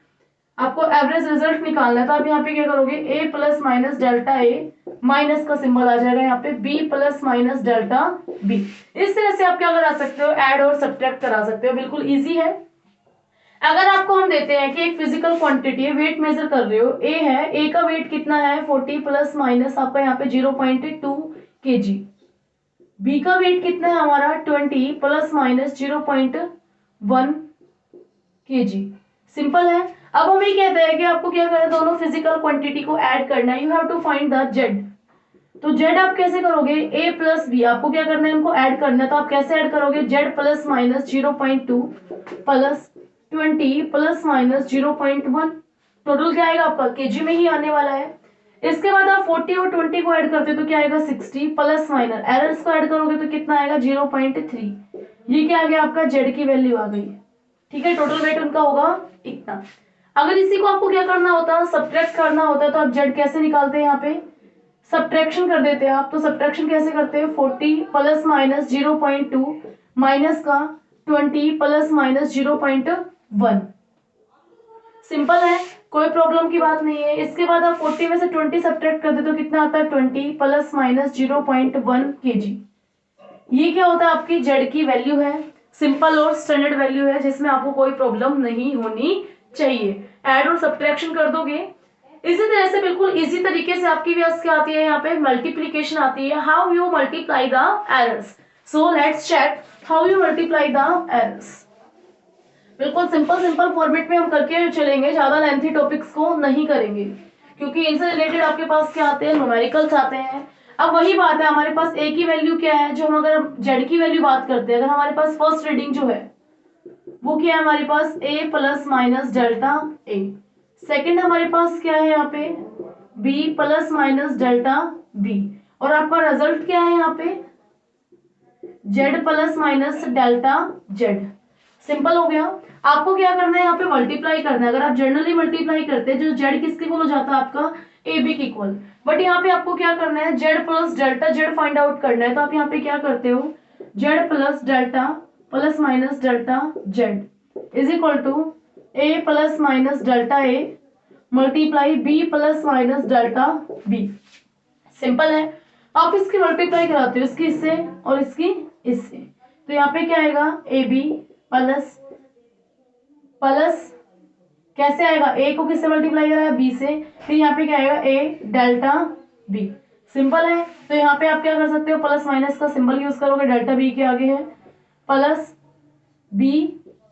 आपको एवरेज रिजल्ट निकालना है। तो आप यहाँ पे क्या करोगे, a plus minus delta a, minus का सिंबल आ जाएगा यहाँ पे, b plus minus delta b. इस तरह से आप क्या करा सकते हो, ऐड और सब्ट्रैक्ट करा सकते हो, बिल्कुल इजी है। अगर आपको हम देते हैं कि एक फिजिकल क्वांटिटी है, वेट मेजर कर रहे हो, ए है, ए का वेट कितना है 40 प्लस माइनस आपका यहाँ पे 0.2 kg, बी का वेट कितना है हमारा 20 प्लस माइनस 0.1 kg। सिंपल है। अब हमें कहते हैं कि आपको क्या करना है, दोनों फिजिकल क्वांटिटी को ऐड करना है, you have to find the z. तो जेड आप कैसे करोगे, ए प्लस बी, आपको क्या करना है, इनको ऐड करना है, तो आप कैसे ऐड करोगे, Z plus minus 0.2 plus 20 plus minus 0.1, total क्या आएगा आपका, केजी में ही आने वाला है। इसके बाद आप 40 और 20 को ऐड करते हो तो क्या आएगा 60 प्लस माइनस एरर्स को ऐड करोगे तो कितना आएगा 0.3। ये क्या आ गया आपका, जेड की वैल्यू आ गई। ठीक है, टोटल वेट उनका होगा इतना। अगर इसी को आपको क्या करना होता है, सब्ट्रैक्ट करना होता है, तो आप जेड कैसे निकालते हैं, यहाँ पे सब्ट्रैक्शन कर देते हैं आप, तो सब्ट्रैक्शन कैसे करते हैं, 40 प्लस माइनस 0.2 माइनस का 20 प्लस माइनस 0.1। सिंपल है, कोई प्रॉब्लम की बात नहीं है। इसके बाद आप 40 में से 20 सब्ट्रैक्ट कर दे तो कितना आता है, 20 प्लस माइनस 0.1 kg। ये क्या होता है, आपकी जेड की वैल्यू है, सिंपल और स्टैंडर्ड वैल्यू है, जिसमें आपको कोई प्रॉब्लम नहीं होनी चाहिए। ऐड और सब्ट्रैक्शन कर दोगे। इसी तरह से बिल्कुल इजी तरीके से आपकी भी क्या आती है, यहाँ पे मल्टीप्लीकेशन आती है। How you multiply the errors, so let's check how you multiply the errors. बिल्कुल सिंपल सिंपल फॉर्मेट में हम करके चलेंगे, ज्यादा लेंथी टॉपिक्स को नहीं करेंगे, क्योंकि इनसे रिलेटेड आपके पास क्या आते हैं, न्यूमेरिकल्स आते हैं। अब वही बात है, हमारे पास ए की वैल्यू क्या है, जो हम अगर जेड की वैल्यू बात करते हैं, अगर हमारे पास फर्स्ट रीडिंग जो है वो क्या है, हमारे पास a plus minus delta a. Second हमारे पास क्या है यहाँ पे, b plus minus delta b. और आपका रिजल्ट क्या है यहाँ पे, z plus minus delta z. Simple हो गया। आपको क्या करना है, यहाँ पे मल्टीप्लाई करना है। अगर आप जनरली मल्टीप्लाई करते हैं, जो जेड किसके इक्वल हो जाता है, आपका ए बी के इक्वल। बट यहाँ पे आपको क्या करना है, z plus delta z find out करना है। तो आप यहाँ पे क्या करते हो, z plus delta plus minus delta z is equal to a plus minus delta a multiply b plus minus delta b. Simple है। आप इसकी मल्टीप्लाई कराते हो, इसकी इससे और इसकी इससे, तो यहाँ पे क्या आएगा, ए बी प्लस प्लस कैसे आएगा, ए को किससे मल्टीप्लाई करा है, बी से, फिर यहाँ पे क्या आएगा, ए डेल्टा बी। सिंपल है। तो यहाँ पे आप क्या कर सकते हो, प्लस माइनस का सिंबल यूज करोगे, डेल्टा बी के आगे है प्लस बी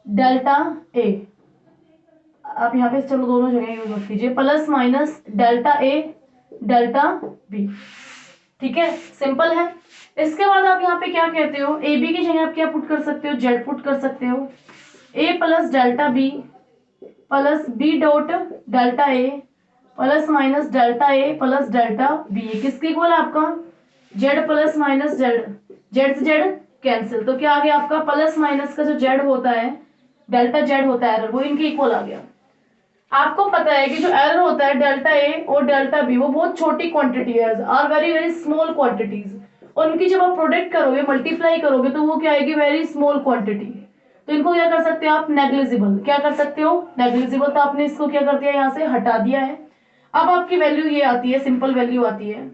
डेल्टा ए। आप यहाँ पे चलो दोनों जगह यूज मत कीजिए, प्लस माइनस डेल्टा ए डेल्टा बी। ठीक है, सिंपल है। इसके बाद आप यहाँ पे क्या कहते हो, ए बी की जगह आप क्या पुट कर सकते हो, जेड पुट कर सकते हो। A plus delta B plus B dot delta A plus minus delta A plus delta B. किसके इक्वल है आपका, Z plus minus Z, Z से जेड कैंसिल, तो क्या आ गया आपका, प्लस माइनस का जो जेड होता है, डेल्टा जेड होता है, वो इनके इक्वल आ गया। आपको पता है कि जो एरर होता है डेल्टा ए और डेल्टा बी, वो बहुत छोटी क्वांटिटी है, are very very small quantities. उनकी जब आप प्रोडक्ट करोगे, मल्टीप्लाई करोगे, तो वो क्या आएगी, वेरी स्मॉल क्वांटिटी। तो इनको क्या कर सकते हो आप, नेग्लिजिबल। क्या कर सकते हो, नेग्लिजिबल। तो आपने इसको क्या कर दिया, यहाँ से हटा दिया है। अब आपकी वैल्यू ये आती है, सिंपल वैल्यू आती है।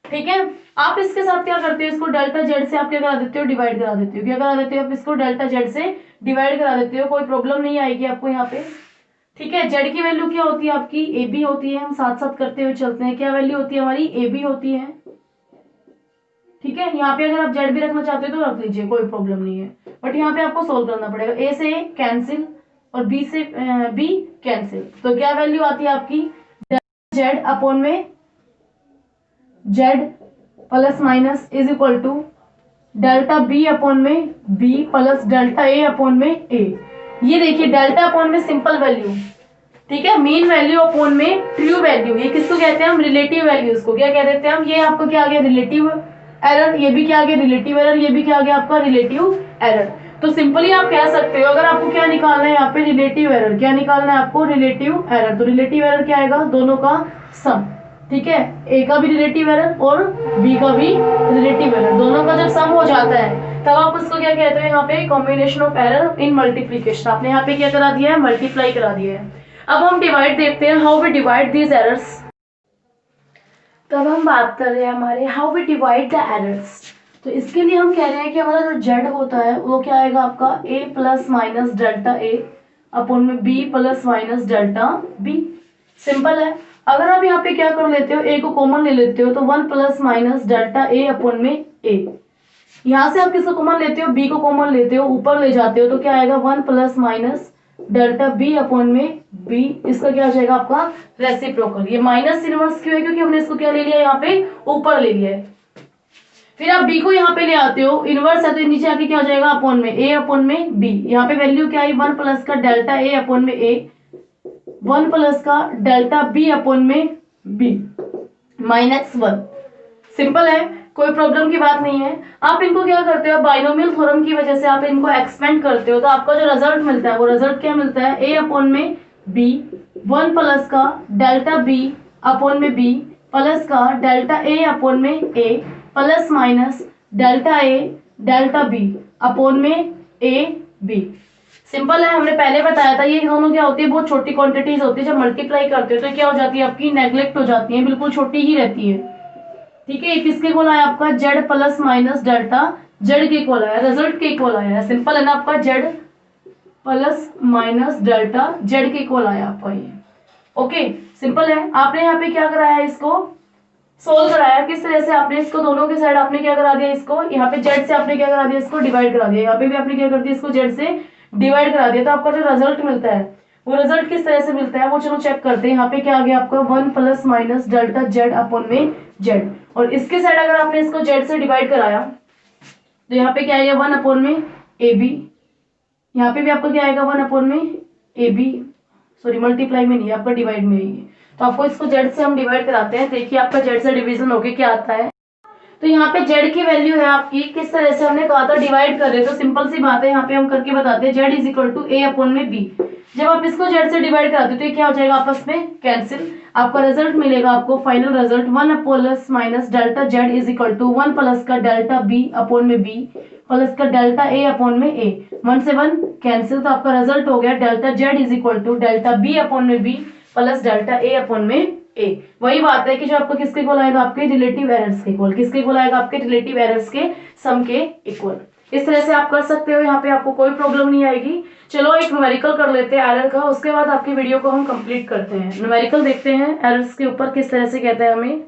ठीक है, आप इसके साथ क्या करते हो, इसको डेल्टा जेड से आप क्या करा देते हो, डिवाइड करा देते हो। क्या करा देते हो आप, इसको डेल्टा जेड से डिवाइड करा देते हो, कोई प्रॉब्लम नहीं आएगी आपको यहाँ पे। ठीक है, जेड की वैल्यू क्या होती है आपकी, ए बी होती है। हम साथ साथ करते हुए चलते हैं, क्या वैल्यू होती है हमारी, ए बी होती है। ठीक है, यहाँ पे अगर आप जेड भी रखना चाहते हो तो रख लीजिए, कोई प्रॉब्लम नहीं है, बट यहाँ पे आपको सोल्व करना पड़ेगा। ए से कैंसिल और बी से बी कैंसिल, तो क्या वैल्यू आती है आपकी, जेड अपॉन में z plus minus is equal to delta b upon में b plus delta a upon में ए। ये देखिए, डेल्टा अपॉन में सिंपल वैल्यू, ठीक है, मीन वैल्यू अपॉन में ट्रू वैल्यू। ये किसको कहते हैं हम, रिलेटिव वैल्यूज को क्या कह देते हैं हम। ये आपको क्या आ गया, रिलेटिव एरर, ये भी क्या आ गया, रिलेटिव एरर, ये भी क्या आ गया आपका, रिलेटिव एरर। तो सिंपली आप कह सकते हो, अगर आपको क्या निकालना है यहाँ पे, रिलेटिव एरर, क्या निकालना है आपको, रिलेटिव एरर। तो रिलेटिव एरर क्या आएगा, दोनों का सम। ठीक है, ए का भी रिलेटिव एरर और बी का भी रिलेटिव एरर, दोनों का जब सम हो जाता है, तब आप उसको क्या कहते हो, यहाँ पे combination of error in multiplication. आपने यहाँ पे क्या करा दिया है, मल्टीप्लाई करा दिया है। अब हम डिवाइड देखते हैं, how we divide these errors. तब हम बात कर रहे हैं हमारे how we divide the errors. तो इसके लिए हम कह रहे हैं कि हमारा जो जेड होता है वो क्या आएगा आपका, a plus minus delta a upon में b plus minus delta b. Simple है। अगर आप यहाँ पे क्या कर लेते हो, ए को कॉमन ले लेते हो, तो one plus minus delta a upon में ए। यहाँ से आप किसको कॉमन लेते हो, बी को कॉमन लेते हो, ऊपर ले जाते हो, तो क्या आएगा, one plus minus delta b upon में बी। इसका क्या आ जाएगा आपका, रेसिप्रोकल। ये माइनस इनवर्स क्यों है, क्योंकि हमने इसको क्या ले लिया, यहाँ पे ऊपर ले लिया है। फिर आप बी को यहाँ पे ले आते हो, इनवर्स है तो नीचे आके क्या हो जाएगा, अपॉन में ए अपॉन में बी। यहाँ पे वैल्यू क्या आई, वन प्लस का डेल्टा ए अपॉन में ए, वन प्लस का डेल्टा बी अपॉन में बी माइनस वन। सिंपल है, कोई प्रॉब्लम की बात नहीं है। आप इनको क्या करते हो, बाइनोमियल थ्योरम की वजह से आप इनको एक्सपेंड करते हो, तो आपका जो रिजल्ट मिलता है वो रिजल्ट क्या मिलता है, ए अपॉन में बी, वन प्लस का डेल्टा बी अपॉन में बी प्लस का डेल्टा ए अपॉन में ए प्लस माइनस डेल्टा ए डेल्टा बी अपॉन में ए बी। सिंपल है, हमने पहले बताया था ये दोनों क्या होती है, बहुत छोटी क्वांटिटीज होती है। जब मल्टीप्लाई करते हो तो क्या हो जाती है आपकी, नेग्लेक्ट हो जाती है, बिल्कुल छोटी ही रहती है। ठीक है, किसके इक्वल आया आपका, Z plus minus delta Z के इक्वल आया, रिजल्ट के इक्वल आया। सिंपल है ना, आपका Z plus minus delta Z के इक्वल आया आपका ये। ओके, सिंपल है। आपने यहाँ पे क्या कराया है, इसको सोल्व कराया। किस तरह से आपने इसको दोनों के साइड आपने क्या करा दिया, इसको यहाँ पे जेड से आपने क्या करा दिया, इसको डिवाइड करा दिया। यहाँ पे भी आपने क्या कर दिया, इसको जेड से डिवाइड करा दिया। तो आपका जो रिजल्ट मिलता है वो रिजल्ट किस तरह से मिलता है वो चलो चेक करते हैं। यहाँ पे क्या आ गया आपका, 1 plus minus delta Z upon में जेड, और इसके साइड अगर आपने इसको जेड से डिवाइड कराया तो यहाँ पे क्या आएगा, 1 अपॉन में ए बी। यहाँ पे भी आपको क्या आएगा, 1 अपॉन में ए बी, सॉरी मल्टीप्लाई में नहीं है आपका, डिवाइड में ही है। तो आपको इसको जेड से हम डिवाइड कराते हैं। देखिए आपका जेड से डिवीजन होके क्या आता है। तो यहाँ पे जेड की वैल्यू है आपकी, किस तरह से हमने कहा था डिवाइड कर रहे, तो सिंपल सी बात है, यहाँ पे हम करके बताते हैं। Z is equal to a upon में बी। जब आप इसको जेड से डिवाइड कराते हो तो ये क्या हो जाएगा, आपस में कैंसिल। आपका रिजल्ट मिलेगा आपको, final result 1 plus minus delta z is equal to 1 plus का डेल्टा बी अपॉन में बी प्लस का डेल्टा ए अपॉन में ए। 1 से 1 कैंसिल, तो आपका रिजल्ट हो गया delta z is equal to delta b upon में b plus delta a upon में ए। वही बात है कि जो आपको किसके इक्वल आएगा, आपके रिलेटिव एरर्स के इक्वल। किसके इक्वल आएगा, आपके रिलेटिव एरर्स के सम के इक्वल। इस तरह से आप कर सकते हो, यहाँ पे आपको कोई प्रॉब्लम नहीं आएगी। चलो एक न्यूमेरिकल कर लेते हैं एरर का, उसके बाद आपकी वीडियो को हम कंप्लीट करते हैं। न्यूमेरिकल देखते हैं एरर्स के ऊपर किस तरह से कहता है हमें।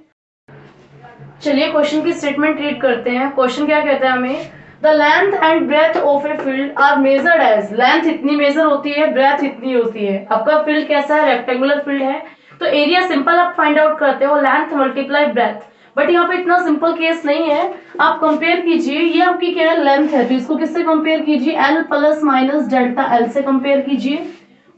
चलिए क्वेश्चन की स्टेटमेंट रीड करते हैं। क्वेश्चन क्या कहता है हमें, the length and breadth of a field are measured as, length इतनी मेजर होती है, ब्रेथ इतनी होती है। आपका फील्ड कैसा है, रेक्टेंगुलर फील्ड है, तो एरिया सिंपल आप फाइंड आउट करते हो, लेंथ मल्टीप्लाई ब्रेथ। बट यहाँ पे इतना सिंपल केस नहीं है। आप कंपेयर कीजिए, ये आपकी क्या है, लेंथ है, तो इसको किससे कंपेयर कीजिए, L plus minus delta L से कंपेयर कीजिए,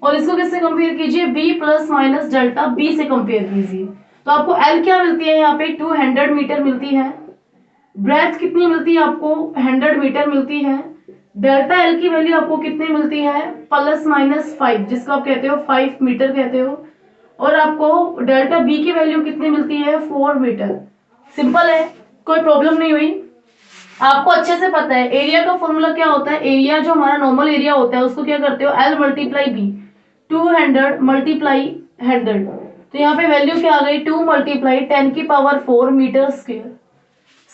और इसको किससे कंपेयर कीजिए, B plus minus delta B से कंपेयर कीजिए। तो आपको एल क्या मिलती है, यहाँ पे 200 मीटर मिलती है। ब्रेथ कितनी मिलती है आपको, 100 मीटर मिलती है। डेल्टा एल की वैल्यू आपको कितनी मिलती है, प्लस माइनस 5, जिसको आप कहते हो 5 मीटर कहते हो। और आपको डेल्टा बी की वैल्यू कितनी मिलती है, 4 मीटर। सिंपल है, कोई प्रॉब्लम नहीं हुई। आपको अच्छे से पता है एरिया का फॉर्मूला क्या होता है। एरिया जो हमारा नॉर्मल एरिया होता है उसको क्या करते हो, एल मल्टीप्लाई बी, 200 मल्टीप्लाई 100। तो यहाँ पे वैल्यू क्या आ गई, 2 मल्टीप्लाई 10 की पावर 4 मीटर स्क्वायर।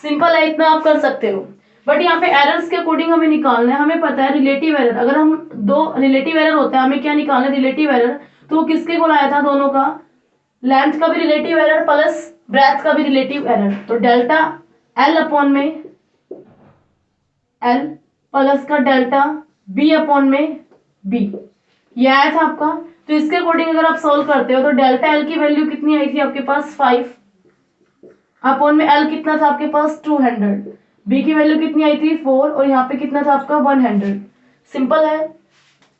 सिंपल है, इतना आप कर सकते हो। बट यहाँ पे एरर्स के अकॉर्डिंग हमें निकालना है। हमें पता है रिलेटिव एरर, अगर हम दो रिलेटिव एरर होता है, हमें क्या निकालना है, रिलेटिव एरर। तो वो किसके को आया था, दोनों का, लेंथ का भी रिलेटिव एरर प्लस ब्रेथ का भी रिलेटिव एरर। तो डेल्टा एल अपॉन में एल प्लस का डेल्टा बी अपॉन में बी, ये आया था आपका। तो इसके अकॉर्डिंग अगर आप सोल्व करते हो तो डेल्टा एल की वैल्यू कितनी आई थी आपके पास, 5 अपॉन में एल कितना था आपके पास, 200। बी की वैल्यू कितनी आई थी, 4, और यहाँ पे कितना था आपका, 100। सिंपल है,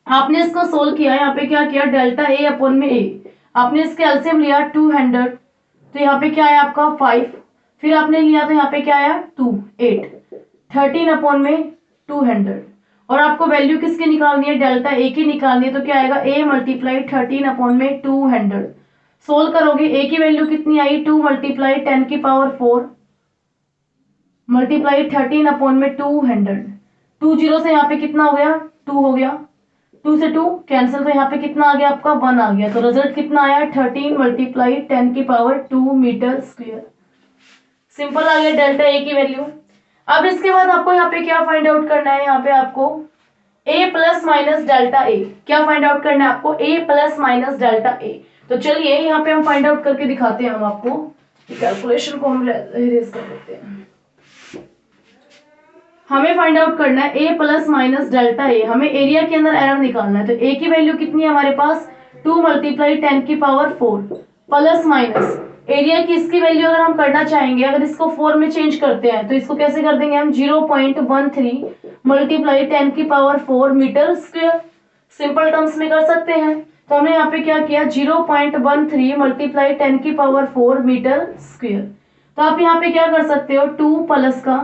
आपने इसको सोल्व किया। यहाँ पे क्या किया, डेल्टा ए अपॉन में ए, आपने इसके एलसीएम लिया 200, तो यहाँ पे क्या आया आपका 5, फिर आपने लिया तो यहाँ पे क्या आया 2, 8, 13 अपॉन में 200। और आपको वैल्यू किसकी निकालनी है, डेल्टा ए की निकालनी है। तो क्या आएगा, ए मल्टीप्लाई 13 अपॉन में 200। सोल्व करोगे, ए की वैल्यू कितनी आई, 2 मल्टीप्लाई 10 की पावर 4 मल्टीप्लाई 13 अपॉन में 200। 2 जीरो से यहाँ पे कितना हो गया, 2 हो गया, 2 से 2 कैंसिल, तो यहाँ पे कितना आ गया आपका, 1 आ गया। तो रिजल्ट कितना आया, 13 मल्टीप्लाई 10 की पावर 2 मीटर स्क्वायर। सिंपल आ गया डेल्टा ए की वैल्यू। अब इसके बाद आपको यहाँ पे क्या फाइंड आउट करना है, यहाँ पे आपको a प्लस माइनस डेल्टा ए, क्या फाइंड आउट करना है आपको, a प्लस माइनस डेल्टा ए। तो चलिए यहाँ पे हम फाइंड आउट करके दिखाते हैं। हम आपको कैलकुलेशन को हम इरेज कर देते हैं। हमें फाइंड आउट करना है a प्लस माइनस डेल्टा ए, हमें एरिया के अंदर एरर निकालना है। तो a की वैल्यू कितनी है हमारे पास, 2 मल्टीप्लाई 10 की पावर 4 प्लस माइनस एरिया की, इसकी वैल्यू अगर हम करना चाहेंगे, अगर इसको 4 में चेंज करते हैं तो इसको कैसे कर देंगे हम, 0.13 मल्टीप्लाई 10 की power 4 metre square. Simple terms में कर सकते हैं। तो हमने यहाँ पे क्या किया, 0.13 मल्टीप्लाई 10 की पावर 4 मीटर स्क्वायर। तो आप यहाँ पे क्या कर सकते हो, 2 प्लस का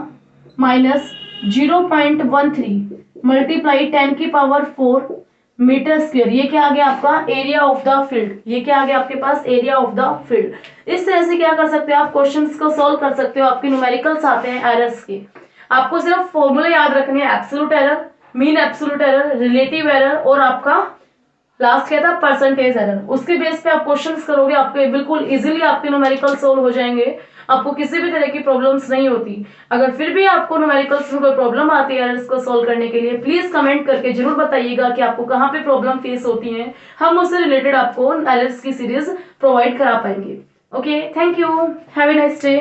माइनस 0.13 मल्टीप्लाई 10 की पावर 4 मीटर स्क्वेयर, ये क्या आ गया आपका एरिया ऑफ द फील्ड, ये क्या आ गया आपके पास एरिया ऑफ द फील्ड। इस तरह से क्या कर सकते हो आप क्वेश्चंस को सॉल्व कर सकते हो। आपके न्यूमेरिकल्स आते हैं एरर्स के, आपको सिर्फ फॉर्मूले याद रखने हैं, absolute error, mean absolute error, relative error और आपका लास्ट क्या था परसेंटेज एरर। उसके बेस पे आप क्वेश्चंस करोगे, आपके बिल्कुल इजीली आपके न्यूमेरिकल सोल्व हो जाएंगे, आपको किसी भी तरह की प्रॉब्लम्स नहीं होती। अगर फिर भी आपको न्यूमेरिकल्स में कोई प्रॉब्लम आती है एरर्स को सोल्व करने के लिए, प्लीज कमेंट करके जरूर बताइएगा कि आपको कहाँ पे प्रॉब्लम फेस होती है, हम उससे रिलेटेड आपको एरर्स की सीरीज प्रोवाइड करा पाएंगे। Okay, thank you, have a nice day.